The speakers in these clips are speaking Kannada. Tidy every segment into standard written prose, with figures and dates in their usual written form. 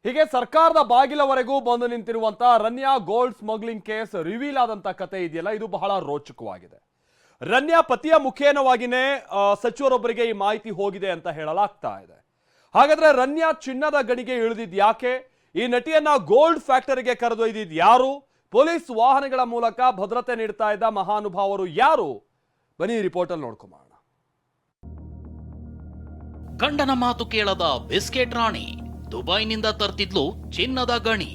ಹೀಗೆ ಸರ್ಕಾರದ ಬಾಗಿಲವರೆಗೂ ಬಂದು ನಿಂತಿರುವಂತಹ Ranya gold smuggling case reveal ಆದಂತ ಕತೆ ಇದೆಯಲ್ಲ, ಇದು ಬಹಳ ರೋಚಕವಾಗಿದೆ. ರನ್ಯಾ ಪತಿಯ ಮುಖೇನವಾಗಿನೇ ಸಚಿವರೊಬ್ಬರಿಗೆ ಈ ಮಾಹಿತಿ ಹೋಗಿದೆ ಅಂತ ಹೇಳಲಾಗ್ತಾ ಇದೆ. ಹಾಗಾದ್ರೆ ರನ್ಯಾ ಚಿನ್ನದ ಗಣಿಗೆ ಇಳಿದಿದ್ ಯಾಕೆ? ಈ ನಟಿಯನ್ನ ಗೋಲ್ಡ್ ಫ್ಯಾಕ್ಟರಿಗೆ ಕರೆದೊಯ್ದಿದ್ ಯಾರು? ಪೊಲೀಸ್ ವಾಹನಗಳ ಮೂಲಕ ಭದ್ರತೆ ನೀಡ್ತಾ ಇದ್ದ ಮಹಾನುಭಾವರು ಯಾರು? ಬನ್ನಿ ರಿಪೋರ್ಟ್ ಅಲ್ಲಿ ನೋಡ್ಕೊಂಬೋಣ. ಗಂಡನ ಮಾತು ಕೇಳದ ಬಿಸ್ಕೆಟ್ ರಾಣಿ ದುಬೈನಿಂದ ತರ್ತಿದ್ಲು ಚಿನ್ನದ ಗಣಿ.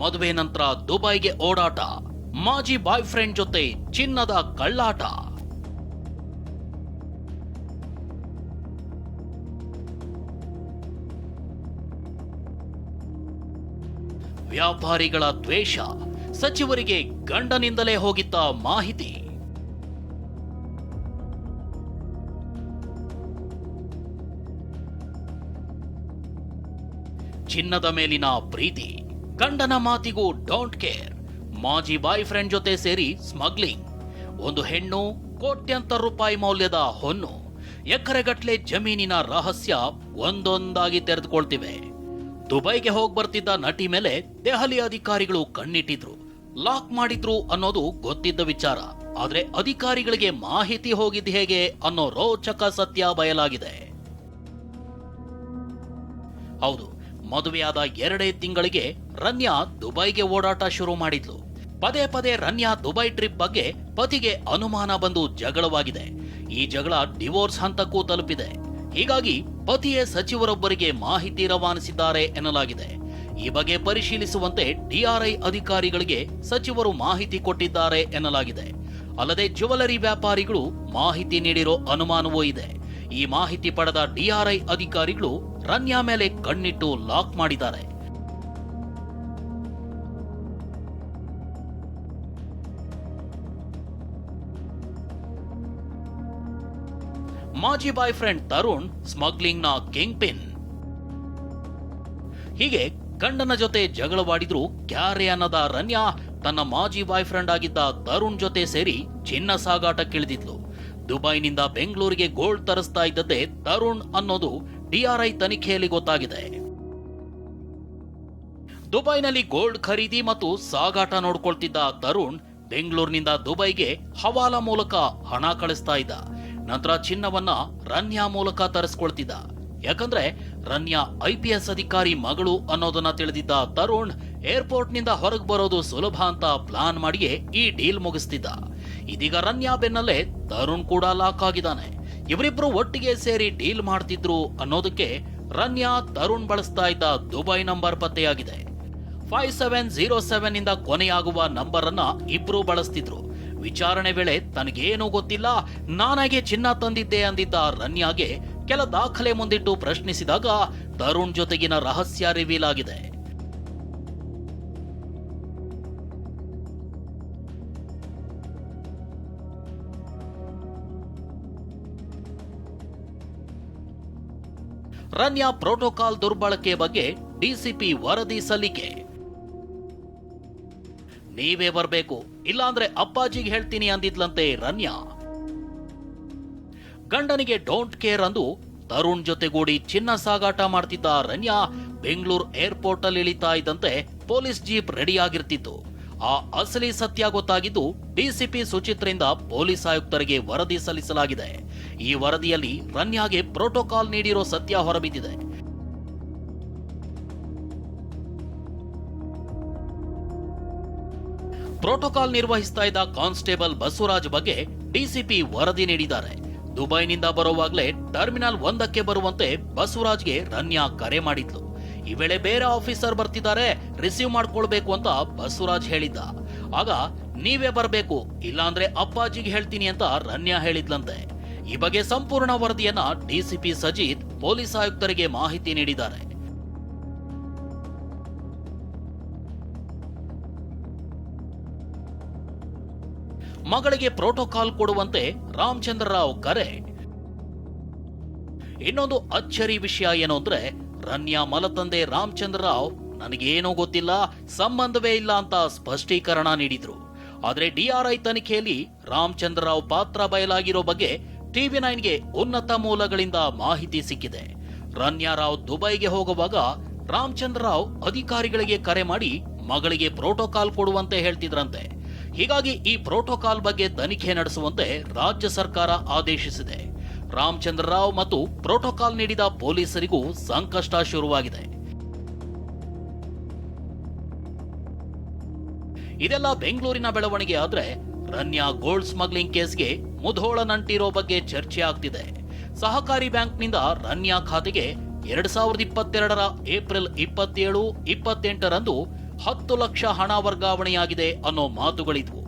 ಮದುವೆ ನಂತರ ದುಬೈಗೆ ಓಡಾಟ, ಮಾಜಿ ಬಾಯ್ ಫ್ರೆಂಡ್ ಜೊತೆ ಚಿನ್ನದ ಕಳ್ಳಾಟ. ವ್ಯಾಪಾರಿಗಳ ದ್ವೇಷ, ಸಚಿವರಿಗೆ ಗಂಡನಿಂದಲೇ ಹೋಗಿದ್ದ ಮಾಹಿತಿ. ಚಿನ್ನದ ಮೇಲಿನ ಪ್ರೀತಿ, ಗಂಡನ ಮಾತಿಗೂ ಡೋಂಟ್ ಕೇರ್, ಮಾಜಿ ಬಾಯ್ ಫ್ರೆಂಡ್ ಜೊತೆ ಸೇರಿ ಸ್ಮಗ್ಲಿಂಗ್, ಒಂದು ಹೆಣ್ಣು ಕೋಟ್ಯಂತರ ರೂಪಾಯಿ ಮೌಲ್ಯದ ಹೊನ್ನು, ಎಕರೆಗಟ್ಲೆ ಜಮೀನಿನ ರಹಸ್ಯ ಒಂದೊಂದಾಗಿ ತೆರೆದುಕೊಳ್ತಿವೆ. ದುಬೈಗೆ ಹೋಗಿ ಬರ್ತಿದ್ದ ನಟಿ ಮೇಲೆ ದೆಹಲಿ ಅಧಿಕಾರಿಗಳು ಕಣ್ಣಿಟ್ಟಿದ್ರು, ಲಾಕ್ ಮಾಡಿದ್ರು ಅನ್ನೋದು ಗೊತ್ತಿದ್ದ ವಿಚಾರ. ಆದ್ರೆ ಅಧಿಕಾರಿಗಳಿಗೆ ಮಾಹಿತಿ ಹೋಗಿದ್ದು ಹೇಗೆ ಅನ್ನೋ ರೋಚಕ ಸತ್ಯ ಬಯಲಾಗಿದೆ. ಹೌದು, ಮದುವೆಯಾದ 2 ತಿಂಗಳಿಗೆ ರನ್ಯಾ ದುಬೈಗೆ ಓಡಾಟ ಶುರು ಮಾಡಿದ್ಲು. ಪದೇ ಪದೇ ರನ್ಯಾ ದುಬೈ ಟ್ರಿಪ್ ಬಗ್ಗೆ ಪತಿಗೆ ಅನುಮಾನ ಬಂದು ಜಗಳವಾಗಿದೆ. ಈ ಜಗಳ ಡಿವೋರ್ಸ್ ಹಂತಕ್ಕೂ ತಲುಪಿದೆ. ಹೀಗಾಗಿ ಪತಿಯೇ ಸಚಿವರೊಬ್ಬರಿಗೆ ಮಾಹಿತಿ ರವಾನಿಸಿದ್ದಾರೆ ಎನ್ನಲಾಗಿದೆ. ಈ ಬಗ್ಗೆ ಪರಿಶೀಲಿಸುವಂತೆ ಡಿಆರ್ಐ ಅಧಿಕಾರಿಗಳಿಗೆ ಸಚಿವರು ಮಾಹಿತಿ ಕೊಟ್ಟಿದ್ದಾರೆ ಎನ್ನಲಾಗಿದೆ. ಅಲ್ಲದೆ ಜ್ಯುವೆಲರಿ ವ್ಯಾಪಾರಿಗಳು ಮಾಹಿತಿ ನೀಡಿರೋ ಅನುಮಾನವೂ ಇದೆ. ಈ ಮಾಹಿತಿ ಪಡೆದ ಡಿಆರ್ಐ ಅಧಿಕಾರಿಗಳು ರನ್ಯಾ ಮೇಲೆ ಕಣ್ಣಿಟ್ಟು ಲಾಕ್ ಮಾಡಿದ್ದಾರೆ. ಮಾಜಿ ಬಾಯ್ ಫ್ರೆಂಡ್ ತರುಣ್ ಸ್ಮಗ್ಲಿಂಗ್ ನ ಕಿಂಗ್ ಪಿನ್. ಹೀಗೆ ಗಂಡನ ಜೊತೆ ಜಗಳವಾಡಿದ್ರು ಕ್ಯಾರೆ ಅನ್ನದ ರನ್ಯಾ ತನ್ನ ಮಾಜಿ ಬಾಯ್ ಫ್ರೆಂಡ್ ಆಗಿದ್ದ ತರುಣ್ ಜೊತೆ ಸೇರಿ ಚಿನ್ನ ಸಾಗಾಟಕ್ಕಿಳಿದಿದ್ಲು. ದುಬೈನಿಂದ ಬೆಂಗಳೂರಿಗೆ ಗೋಲ್ಡ್ ತರಿಸ್ತಾ ಇದ್ದದ್ದೇ ತರುಣ್ ಅನ್ನೋದು ಡಿಆರ್ಐ ತನಿಖೆಯಲ್ಲಿ ಗೊತ್ತಾಗಿದೆ. ದುಬೈನಲ್ಲಿ ಗೋಲ್ಡ್ ಖರೀದಿ ಮತ್ತು ಸಾಗಾಟ ನೋಡ್ಕೊಳ್ತಿದ್ದ ತರುಣ್ ಬೆಂಗಳೂರಿನಿಂದ ದುಬೈಗೆ ಹವಾಲಾ ಮೂಲಕ ಹಣ ಕಳಿಸ್ತಾ ಇದ್ದ. ನಂತರ ಚಿನ್ನವನ್ನ ರನ್ಯಾ ಮೂಲಕ ತರಿಸ್ಕೊಳ್ತಿದ್ದ. ಯಾಕಂದ್ರೆ ರನ್ಯಾ IPS ಅಧಿಕಾರಿ ಮಗಳು ಅನ್ನೋದನ್ನ ತಿಳಿದಿದ್ದ ತರುಣ್ ಏರ್ಪೋರ್ಟ್ ನಿಂದ ಹೊರಗೆ ಬರೋದು ಸುಲಭ ಅಂತ ಪ್ಲಾನ್ ಮಾಡಿಯೇ ಈ ಡೀಲ್ ಮುಗಿಸ್ತಿದ್ದ. ಇದೀಗ ರನ್ಯಾ ಬೆನ್ನಲ್ಲೇ ತರುಣ್ ಕೂಡ ಲಾಕ್ ಆಗಿದ್ದಾನೆ. ಇವರಿಬ್ರು ಒಟ್ಟಿಗೆ ಸೇರಿ ಡೀಲ್ ಮಾಡ್ತಿದ್ರು ಅನ್ನೋದಕ್ಕೆ ರನ್ಯಾ ತರುಣ್ ಬಳಸ್ತಾ ಇದ್ದ ದುಬೈ ನಂಬರ್ ಪತ್ತೆಯಾಗಿದೆ. 5707 ಇಂದ ಕೊನೆಯಾಗುವ ನಂಬರ್ ಅನ್ನ ಇಬ್ರು ಬಳಸ್ತಿದ್ರು. ವಿಚಾರಣೆ ವೇಳೆ ತನಗೇನೂ ಗೊತ್ತಿಲ್ಲ, ನಾನಾಗೆ ಚಿನ್ನ ತಂದಿದ್ದೆ ಅಂದಿದ್ದ ರನ್ಯಾಗೆ ಕೆಲ ದಾಖಲೆ ಮುಂದಿಟ್ಟು ಪ್ರಶ್ನಿಸಿದಾಗ ತರುಣ್ ಜೊತೆಗಿನ ರಹಸ್ಯ ರಿವೀಲ್ ಆಗಿದೆ. ರನ್ಯಾ ಪ್ರೋಟೋಕಾಲ್ ದುರ್ಬಳಕೆ ಬಗ್ಗೆ ಡಿಸಿಪಿ ವರದಿ ಸಲ್ಲಿಕೆ. ನೀವೇ ಬರಬೇಕು, ಇಲ್ಲಾಂದ್ರೆ ಅಪ್ಪಾಜಿಗೆ ಹೇಳ್ತೀನಿ ಅಂದಿದ್ಲಂತೆ ರನ್ಯಾ. ಗಂಡನಿಗೆ ಡೋಂಟ್ ಕೇರ್ ಅಂದು ತರುಣ್ ಜೊತೆಗೂಡಿ ಚಿನ್ನ ಸಾಗಾಟ ಮಾಡ್ತಿದ್ದ ರನ್ಯಾ ಬೆಂಗಳೂರು ಏರ್ಪೋರ್ಟ್ ಅಲ್ಲಿ ಇಳಿತಾ ಇದ್ದಂತೆ ಪೊಲೀಸ್ ಜೀಪ್ ರೆಡಿ ಆಗಿರ್ತಿತ್ತು. ಆ ಅಸಲಿ ಸತ್ಯ ಗೊತ್ತಾಗಿದ್ದು ಡಿಸಿಪಿ ಸುಚಿತ್ರಿಂದ ಪೊಲೀಸ್ ಆಯುಕ್ತರಿಗೆ ವರದಿ ಸಲ್ಲಿಸಲಾಗಿದೆ. ಈ ವರದಿಯಲ್ಲಿ ರನ್ಯಾಗೆ ಪ್ರೋಟೋಕಾಲ್ ನೀಡಿರೋ ಸತ್ಯ ಹೊರಬಿದ್ದಿದೆ. ಪ್ರೋಟೋಕಾಲ್ ನಿರ್ವಹಿಸ್ತಾ ಇದ್ದ ಕಾನ್ಸ್ಟೇಬಲ್ ಬಸವರಾಜ್ ಬಗ್ಗೆ ಡಿಸಿಪಿ ವರದಿ ನೀಡಿದ್ದಾರೆ. ದುಬೈನಿಂದ ಬರುವಾಗಲೇ ಟರ್ಮಿನಲ್ 1ಕ್ಕೆ ಬರುವಂತೆ ಬಸವರಾಜ್ಗೆ ರನ್ಯಾ ಕರೆ ಮಾಡಿದ್ಲು. ಈ ವೇಳೆ ಬೇರೆ ಆಫೀಸರ್ ಬರ್ತಿದ್ದಾರೆ, ರಿಸೀವ್ ಮಾಡ್ಕೊಳ್ಬೇಕು ಅಂತ ಬಸವರಾಜ್ ಹೇಳಿದ್ದ. ಆಗ ನೀವೇ ಬರಬೇಕು, ಇಲ್ಲಾಂದ್ರೆ ಅಪ್ಪಾಜಿಗೆ ಹೇಳ್ತೀನಿ ಅಂತ ರನ್ಯಾ ಹೇಳಿದ್ಲಂತೆ. ಈ ಬಗ್ಗೆ ಸಂಪೂರ್ಣ ವರದಿಯನ್ನ ಡಿಸಿಪಿ ಸಜಿತ್ ಪೊಲೀಸ್ ಆಯುಕ್ತರಿಗೆ ಮಾಹಿತಿ ನೀಡಿದ್ದಾರೆ. ಮಗಳಿಗೆ ಪ್ರೋಟೋಕಾಲ್ ಕೊಡುವಂತೆ ರಾಮಚಂದ್ರ ರಾವ್ ಕರೆ. ಇನ್ನೊಂದು ಅಚ್ಚರಿ ವಿಷಯ ಏನು ಅಂದ್ರೆ ರನ್ಯಾ ಮಲತಂದೆ ರಾಮಚಂದ್ರ ರಾವ್ ನನಗೇನೂ ಗೊತ್ತಿಲ್ಲ, ಸಂಬಂಧವೇ ಇಲ್ಲ ಅಂತ ಸ್ಪಷ್ಟೀಕರಣ ನೀಡಿದ್ರು. ಆದರೆ ಡಿಆರ್ಐ ತನಿಖೆಯಲ್ಲಿ ರಾಮಚಂದ್ರ ರಾವ್ ಪಾತ್ರ ಬಯಲಾಗಿರೋ ಬಗ್ಗೆ TV9ಗೆ ಉನ್ನತ ಮೂಲಗಳಿಂದ ಮಾಹಿತಿ ಸಿಕ್ಕಿದೆ. ರನ್ಯಾ ರಾವ್ ದುಬೈಗೆ ಹೋಗುವಾಗ ರಾಮಚಂದ್ರ ರಾವ್ ಅಧಿಕಾರಿಗಳಿಗೆ ಕರೆ ಮಾಡಿ ಮಗಳಿಗೆ ಪ್ರೋಟೋಕಾಲ್ ಕೊಡುವಂತೆ ಹೇಳ್ತಿದ್ರಂತೆ. ಹೀಗಾಗಿ ಈ ಪ್ರೋಟೋಕಾಲ್ ಬಗ್ಗೆ ತನಿಖೆ ನಡೆಸುವಂತೆ ರಾಜ್ಯ ಸರ್ಕಾರ ಆದೇಶಿಸಿದೆ. ರಾಮಚಂದ್ರ ರಾವ್ ಮತ್ತು ಪ್ರೋಟೋಕಾಲ್ ನೀಡಿದ ಪೊಲೀಸರಿಗೂ ಸಂಕಷ್ಟ ಶುರುವಾಗಿದೆ. ಇದೆಲ್ಲ ಬೆಂಗಳೂರಿನ ಬೆಳವಣಿಗೆ ಆದ್ರೆ ರನ್ಯಾ ಗೋಲ್ಡ್ ಸ್ಮಗ್ಲಿಂಗ್ ಕೇಸ್ಗೆ ಮುಧೋಳ ನಂಟಿರೋ ಬಗ್ಗೆ ಚರ್ಚೆ ಆಗ್ತಿದೆ. ಸಹಕಾರಿ ಬ್ಯಾಂಕ್ನಿಂದ ರನ್ಯಾ ಖಾತೆಗೆ 2022ರ ಏಪ್ರಿಲ್ 27, 28ರಂದು 10 ಲಕ್ಷ ಹಣ ವರ್ಗಾವಣೆಯಾಗಿದೆ ಅನ್ನೋ ಮಾತುಗಳಿದ್ವು.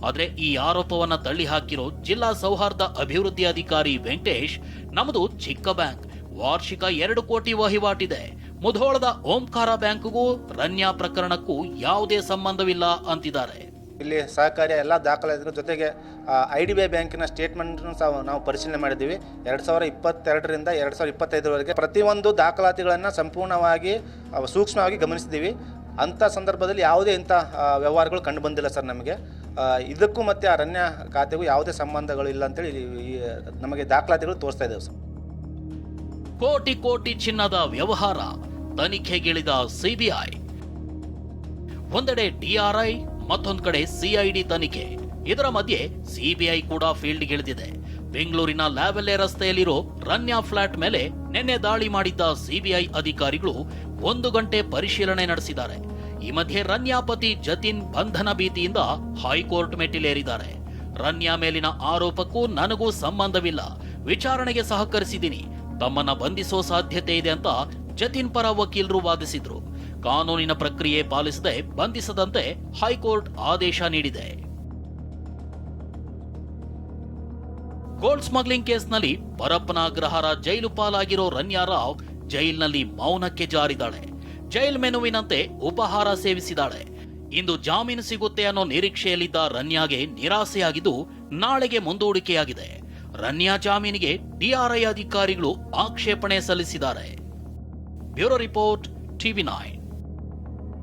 ಆದ್ರೆ ಈ ಆರೋಪವನ್ನ ತಳ್ಳಿ ಹಾಕಿರೋ ಜಿಲ್ಲಾ ಸೌಹಾರ್ದ ಅಭಿವೃದ್ಧಿ ಅಧಿಕಾರಿ ವೆಂಕಟೇಶ್, ನಮ್ಮದು ಚಿಕ್ಕ ಬ್ಯಾಂಕ್, ವಾರ್ಷಿಕ 2 ಕೋಟಿ ವಹಿವಾಟಿದೆ. ಮುಧೋಳದ ಓಂಕಾರ ಬ್ಯಾಂಕ್ಗೂ ರನ್ಯಾ ಪ್ರಕರಣಕ್ಕೂ ಯಾವುದೇ ಸಂಬಂಧವಿಲ್ಲ ಅಂತಿದ್ದಾರೆ. ಇಲ್ಲಿ ಸಹಕಾರಿ ಎಲ್ಲ ದಾಖಲಾತಿಗಳ ಜೊತೆಗೆ IDBI ಬ್ಯಾಂಕಿನ ಸ್ಟೇಟ್ಮೆಂಟ್ ಸಹ ನಾವು ಪರಿಶೀಲನೆ ಮಾಡಿದ್ದೀವಿ. 2022ರಿಂದ 2025ರವರೆಗೆ ಪ್ರತಿಯೊಂದು ದಾಖಲಾತಿಗಳನ್ನು ಸಂಪೂರ್ಣವಾಗಿ ಸೂಕ್ಷ್ಮವಾಗಿ ಗಮನಿಸಿದ್ದೀವಿ. ಅಂಥ ಸಂದರ್ಭದಲ್ಲಿ ಯಾವುದೇ ಇಂಥ ವ್ಯವಹಾರಗಳು ಕಂಡು ಬಂದಿಲ್ಲ ಸರ್. ನಮಗೆ ಇದಕ್ಕೂ ಮತ್ತು ಆ ರನ್ಯಾ ಖಾತೆಗೂ ಯಾವುದೇ ಸಂಬಂಧಗಳು ಇಲ್ಲ ಅಂತೇಳಿ ನಮಗೆ ದಾಖಲಾತಿಗಳು ತೋರಿಸ್ತಾ ಇದ್ದೇವೆ ಸರ್. ಕೋಟಿ ಕೋಟಿ ಚಿನ್ನದ ವ್ಯವಹಾರ, ತನಿಖೆಗಿಳಿದ CBI. ಒಂದೆಡೆ DRI, ಮತ್ತೊಂದು ಕಡೆ CID ತನಿಖೆ. ಇದರ ಮಧ್ಯೆ CBI ಕೂಡ ಫೀಲ್ಡ್ಗಿಳಿದಿದೆ. ಬೆಂಗಳೂರಿನ ಲ್ಯಾವೆಲ್ಲೆ ರಸ್ತೆಯಲ್ಲಿರೋ ರನ್ಯಾ ಫ್ಲಾಟ್ ಮೇಲೆ ನಿನ್ನೆ ದಾಳಿ ಮಾಡಿದ್ದ CBI ಅಧಿಕಾರಿಗಳು 1 ಗಂಟೆ ಪರಿಶೀಲನೆ ನಡೆಸಿದ್ದಾರೆ. ಈ ಮಧ್ಯೆ ರನ್ಯಾ ಪತಿ ಜತಿನ್ ಬಂಧನ ಭೀತಿಯಿಂದ ಹೈಕೋರ್ಟ್ ಮೆಟ್ಟಿಲೇರಿದ್ದಾರೆ. ರನ್ಯಾ ಮೇಲಿನ ಆರೋಪಕ್ಕೂ ನನಗೂ ಸಂಬಂಧವಿಲ್ಲ, ವಿಚಾರಣೆಗೆ ಸಹಕರಿಸಿದ್ದೀನಿ, ತಮ್ಮನ್ನ ಬಂಧಿಸೋ ಸಾಧ್ಯತೆ ಇದೆ ಅಂತ ಜತಿನ್ ಪರ ವಕೀಲರು ವಾದಿಸಿದ್ರು. ಕಾನೂನಿನ ಪ್ರಕ್ರಿಯೆ ಪಾಲಿಸದೆ ಬಂಧಿಸದಂತೆ ಹೈಕೋರ್ಟ್ ಆದೇಶ ನೀಡಿದೆ. ಗೋಲ್ಡ್ ಸ್ಮಗ್ಲಿಂಗ್ ಕೇಸ್ನಲ್ಲಿ ಪರಪ್ಪನ ಅಗ್ರಹಾರ ಜೈಲು ಪಾಲಾಗಿರೋ ರನ್ಯಾ ರಾವ್ ಜೈಲಿನಲ್ಲಿ ಮೌನಕ್ಕೆ ಜಾರಿದ್ದಾಳೆ. ಜೈಲ್ ಮೆನುವಿನಂತೆ ಉಪಹಾರ ಸೇವಿಸಿದಾಳೆ. ಇಂದು ಜಾಮೀನು ಸಿಗುತ್ತೆ ಅನ್ನೋ ನಿರೀಕ್ಷೆಯಲ್ಲಿದ್ದ ರನ್ಯಾಗೆ ನಿರಾಸೆಯಾಗಿದ್ದು ನಾಳೆಗೆ ಮುಂದೂಡಿಕೆಯಾಗಿದೆ. ರನ್ಯಾ ಜಾಮೀನಿಗೆ DRI ಅಧಿಕಾರಿಗಳು ಆಕ್ಷೇಪಣೆ ಸಲ್ಲಿಸಿದ್ದಾರೆ. Bureau report, TV9.